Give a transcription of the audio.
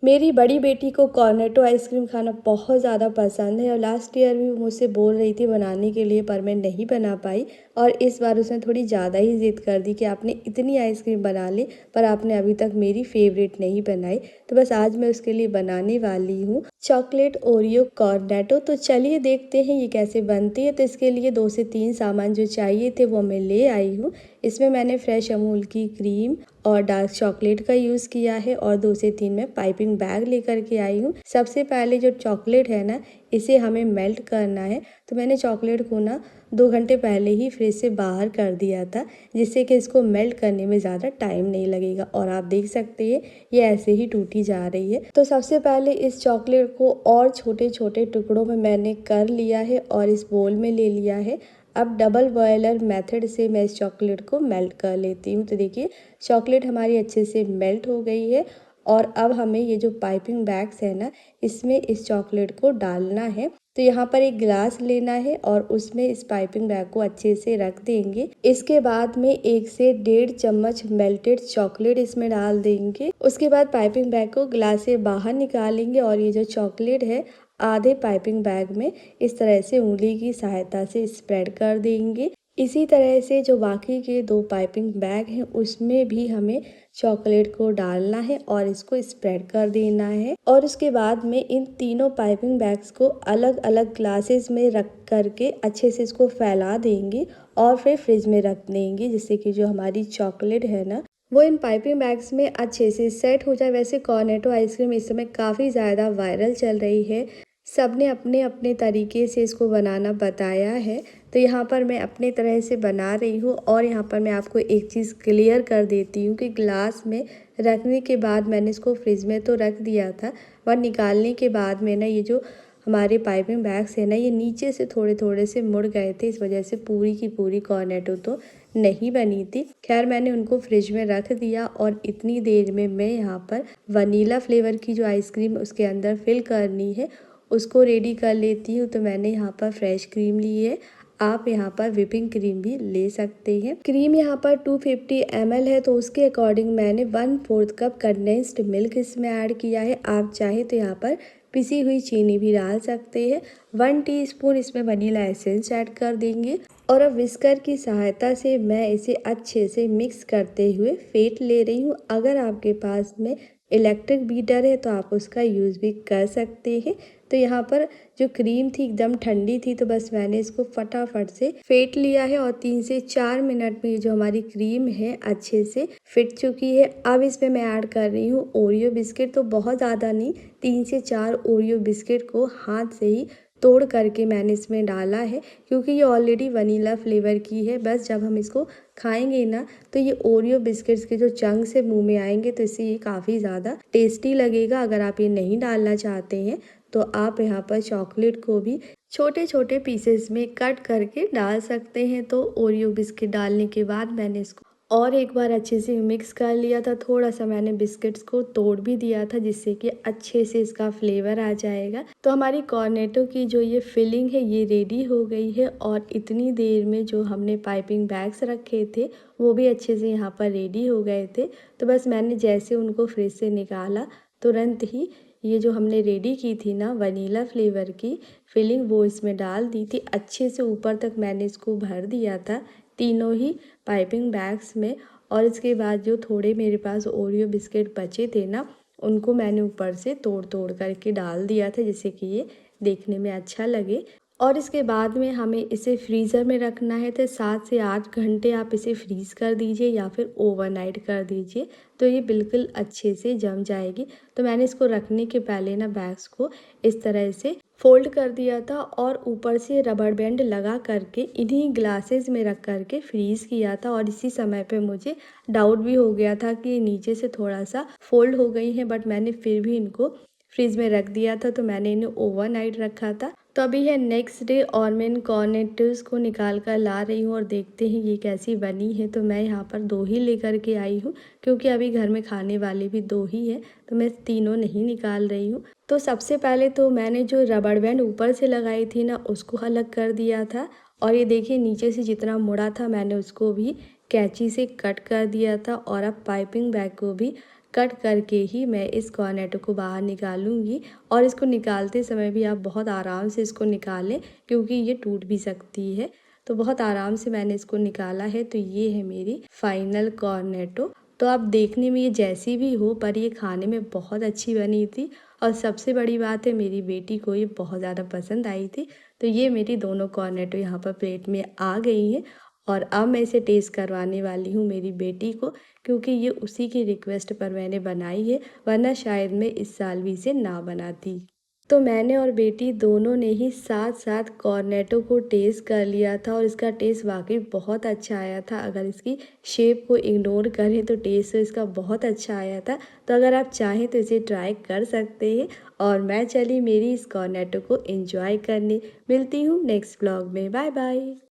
मेरी बड़ी बेटी को कॉर्नेटो आइसक्रीम खाना बहुत ज़्यादा पसंद है और लास्ट ईयर भी वो मुझसे बोल रही थी बनाने के लिए, पर मैं नहीं बना पाई। और इस बार उसने थोड़ी ज़्यादा ही ज़िद कर दी कि आपने इतनी आइसक्रीम बना ली पर आपने अभी तक मेरी फेवरेट नहीं बनाई। तो बस आज मैं उसके लिए बनाने वाली हूँ चॉकलेट ओरियो कॉर्नेटो। तो चलिए देखते हैं ये कैसे बनती है। तो इसके लिए 2 से 3 सामान जो चाहिए थे वो मैं ले आई हूँ। इसमें मैंने फ्रेश अमूल की क्रीम और डार्क चॉकलेट का यूज़ किया है और 2 से 3 मैं पाइपिंग बैग लेकर के आई हूँ। सबसे पहले जो चॉकलेट है ना, इसे हमें मेल्ट करना है। तो मैंने चॉकलेट को ना 2 घंटे पहले ही फ्रिज से बाहर कर दिया था, जिससे कि इसको मेल्ट करने में ज़्यादा टाइम नहीं लगेगा। और आप देख सकते हैं ये ऐसे ही टूटी जा रही है। तो सबसे पहले इस चॉकलेट को और छोटे छोटे टुकड़ों में मैंने कर लिया है और इस बोल में ले लिया है। अब डबल बॉयलर मेथड से मैं इस चॉकलेट को मेल्ट कर लेती हूँ। तो देखिए चॉकलेट हमारी अच्छे से मेल्ट हो गई है। और अब हमें ये जो पाइपिंग बैग्स है ना, इसमें इस चॉकलेट को डालना है। तो यहाँ पर एक गिलास लेना है और उसमें इस पाइपिंग बैग को अच्छे से रख देंगे। इसके बाद में 1 से 1.5 चम्मच मेल्टेड चॉकलेट इसमें डाल देंगे। उसके बाद पाइपिंग बैग को गिलास से बाहर निकालेंगे और ये जो चॉकलेट है आधे पाइपिंग बैग में इस तरह से उंगली की सहायता से स्प्रेड कर देंगे। इसी तरह से जो बाकी के 2 पाइपिंग बैग हैं उसमें भी हमें चॉकलेट को डालना है और इसको स्प्रेड कर देना है। और उसके बाद में इन तीनों पाइपिंग बैग्स को अलग अलग ग्लासेस में रख करके अच्छे से इसको फैला देंगे और फिर फ्रिज में रख देंगे, जिससे कि जो हमारी चॉकलेट है ना वो इन पाइपिंग बैग्स में अच्छे से सेट हो जाए। वैसे कॉर्नेटो आइसक्रीम इस समय काफ़ी ज़्यादा वायरल चल रही है। सबने अपने अपने तरीके से इसको बनाना बताया है। तो यहाँ पर मैं अपने तरह से बना रही हूँ। और यहाँ पर मैं आपको एक चीज़ क्लियर कर देती हूँ कि ग्लास में रखने के बाद मैंने इसको फ्रिज में तो रख दिया था, और निकालने के बाद में ना ये जो हमारे पाइपिंग बैग्स है ना, ये नीचे से थोड़े थोड़े से मुड़ गए थे। इस वजह से पूरी की पूरी कॉर्नेटो तो नहीं बनी थी। खैर मैंने उनको फ्रिज में रख दिया और इतनी देर में मैं यहाँ पर वनीला फ्लेवर की जो आइसक्रीम उसके अंदर फिल करनी है उसको रेडी कर लेती हूँ। तो मैंने यहाँ पर फ्रेश क्रीम ली है। आप यहाँ पर व्हिपिंग क्रीम भी ले सकते हैं। क्रीम यहाँ पर 250 ml है, तो उसके अकॉर्डिंग मैंने 1/4 कप कंडेंस्ड मिल्क इसमें ऐड किया है। आप चाहे तो यहाँ पर पिसी हुई चीनी भी डाल सकते हैं। 1 टीस्पून इसमें वनीला एसेंस ऐड कर देंगे और अब विस्कर की सहायता से मैं इसे अच्छे से मिक्स करते हुए फेंट ले रही हूँ। अगर आपके पास में इलेक्ट्रिक बीटर है तो आप उसका यूज़ भी कर सकते हैं। तो यहाँ पर जो क्रीम थी एकदम ठंडी थी, तो बस मैंने इसको फटाफट से फेंट लिया है और 3 से 4 मिनट में जो हमारी क्रीम है अच्छे से फिट चुकी है। अब इसमें मैं ऐड कर रही हूँ ओरियो बिस्किट। तो बहुत ज़्यादा नहीं, 3 से 4 ओरियो बिस्किट को हाथ से ही तोड़ करके मैंने इसमें डाला है, क्योंकि ये ऑलरेडी वनीला फ्लेवर की है। बस जब हम इसको खाएंगे ना तो ये ओरियो बिस्किट्स के जो चंक से मुंह में आएंगे तो इससे ये काफ़ी ज़्यादा टेस्टी लगेगा। अगर आप ये नहीं डालना चाहते हैं तो आप यहाँ पर चॉकलेट को भी छोटे छोटे पीसेस में कट करके डाल सकते हैं। तो ओरियो बिस्किट डालने के बाद मैंने इसको और एक बार अच्छे से मिक्स कर लिया था। थोड़ा सा मैंने बिस्किट्स को तोड़ भी दिया था, जिससे कि अच्छे से इसका फ्लेवर आ जाएगा। तो हमारी कॉर्नेटो की जो ये फिलिंग है ये रेडी हो गई है। और इतनी देर में जो हमने पाइपिंग बैग्स रखे थे वो भी अच्छे से यहाँ पर रेडी हो गए थे। तो बस मैंने जैसे उनको फ्रिज से निकाला तुरंत ही ये जो हमने रेडी की थी ना वनीला फ्लेवर की फिलिंग, वो इसमें डाल दी थी। अच्छे से ऊपर तक मैंने इसको भर दिया था तीनों ही पाइपिंग बैग्स में। और इसके बाद जो थोड़े मेरे पास ओरियो बिस्किट बचे थे ना, उनको मैंने ऊपर से तोड़ तोड़ करके डाल दिया था, जिससे कि ये देखने में अच्छा लगे। और इसके बाद में हमें इसे फ्रीज़र में रखना है। तो 7 से 8 घंटे आप इसे फ्रीज़ कर दीजिए या फिर ओवरनाइट कर दीजिए, तो ये बिल्कुल अच्छे से जम जाएगी। तो मैंने इसको रखने के पहले ना बैग्स को इस तरह से फोल्ड कर दिया था और ऊपर से रबर बैंड लगा करके इन्हीं ग्लासेस में रख करके फ्रीज़ किया था। और इसी समय पे मुझे डाउट भी हो गया था कि नीचे से थोड़ा सा फोल्ड हो गई हैं, बट मैंने फिर भी इनको फ्रिज में रख दिया था। तो मैंने इन्हें ओवरनाइट रखा था। तो अभी है नेक्स्ट डे और मैं इन कॉर्नेटोस को निकाल कर ला रही हूँ और देखते हैं ये कैसी बनी है। तो मैं यहाँ पर 2 ही लेकर के आई हूँ, क्योंकि अभी घर में खाने वाले भी 2 ही है, तो मैं तीनों नहीं निकाल रही हूँ। तो सबसे पहले तो मैंने जो रबड़ बैंड ऊपर से लगाई थी ना उसको अलग कर दिया था। और ये देखिए नीचे से जितना मुड़ा था मैंने उसको भी कैंची से कट कर दिया था। और अब पाइपिंग बैग को भी कट करके ही मैं इस कॉर्नेटो को बाहर निकालूंगी। और इसको निकालते समय भी आप बहुत आराम से इसको निकालें, क्योंकि ये टूट भी सकती है। तो बहुत आराम से मैंने इसको निकाला है। तो ये है मेरी फाइनल कॉर्नेटो। तो आप देखने में ये जैसी भी हो, पर ये खाने में बहुत अच्छी बनी थी। और सबसे बड़ी बात है, मेरी बेटी को ये बहुत ज़्यादा पसंद आई थी। तो ये मेरी दोनों कॉर्नेटो यहाँ पर प्लेट में आ गई हैं। और अब मैं इसे टेस्ट करवाने वाली हूँ मेरी बेटी को, क्योंकि ये उसी की रिक्वेस्ट पर मैंने बनाई है, वरना शायद मैं इस साल भी इसे ना बनाती। तो मैंने और बेटी दोनों ने ही साथ साथ कॉर्नेटो को टेस्ट कर लिया था, और इसका टेस्ट वाकई बहुत अच्छा आया था। अगर इसकी शेप को इग्नोर करें तो टेस्ट तो इसका बहुत अच्छा आया था। तो अगर आप चाहें तो इसे ट्राई कर सकते हैं। और मैं चली मेरी इस कॉर्नेटो को एंजॉय करने। मिलती हूँ नेक्स्ट ब्लॉग में। Bye bye.